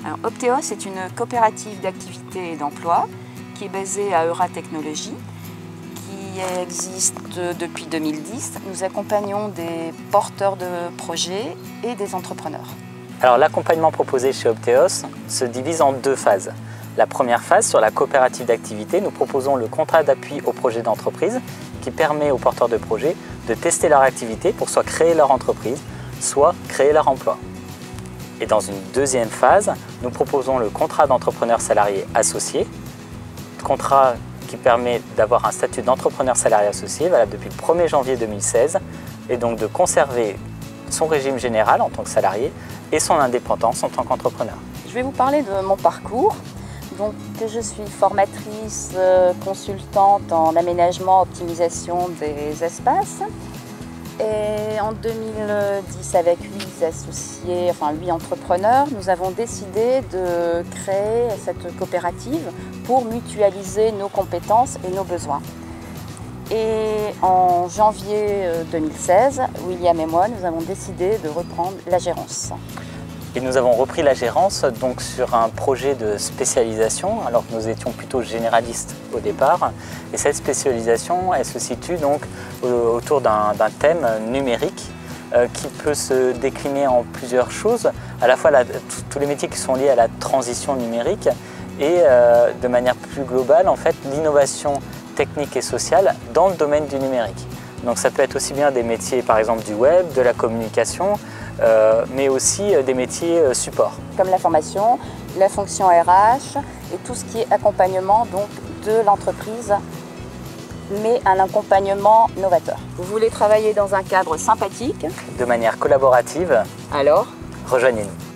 Alors, Opteos est une coopérative d'activité et d'emploi qui est basée à Euratechnologies, qui existe depuis 2010. Nous accompagnons des porteurs de projets et des entrepreneurs. Alors l'accompagnement proposé chez Opteos se divise en deux phases. La première phase, sur la coopérative d'activité, nous proposons le contrat d'appui au projet d'entreprise qui permet aux porteurs de projets de tester leur activité pour soit créer leur entreprise, soit créer leur emploi. Et dans une deuxième phase, nous proposons le contrat d'entrepreneur salarié associé, contrat qui permet d'avoir un statut d'entrepreneur salarié associé valable depuis le 1er janvier 2016 et donc de conserver son régime général en tant que salarié et son indépendance en tant qu'entrepreneur. Je vais vous parler de mon parcours. Donc, je suis formatrice, consultante en aménagement, optimisation des espaces. Et en 2010, avec 8 associés, enfin 8 entrepreneurs, nous avons décidé de créer cette coopérative pour mutualiser nos compétences et nos besoins. Et en janvier 2016, William et moi, nous avons décidé de reprendre la gérance. Et nous avons repris la gérance donc sur un projet de spécialisation, alors que nous étions plutôt généralistes au départ. Et cette spécialisation, elle se situe donc autour d'un thème numérique qui peut se décliner en plusieurs choses, à la fois tous les métiers qui sont liés à la transition numérique et de manière plus globale, en fait, l'innovation technique et sociale dans le domaine du numérique. Donc ça peut être aussi bien des métiers par exemple du web, de la communication, mais aussi des métiers support. Comme la formation, la fonction RH et tout ce qui est accompagnement donc, de l'entreprise, mais un accompagnement novateur. Vous voulez travailler dans un cadre sympathique? De manière collaborative? Alors? Rejoignez-nous.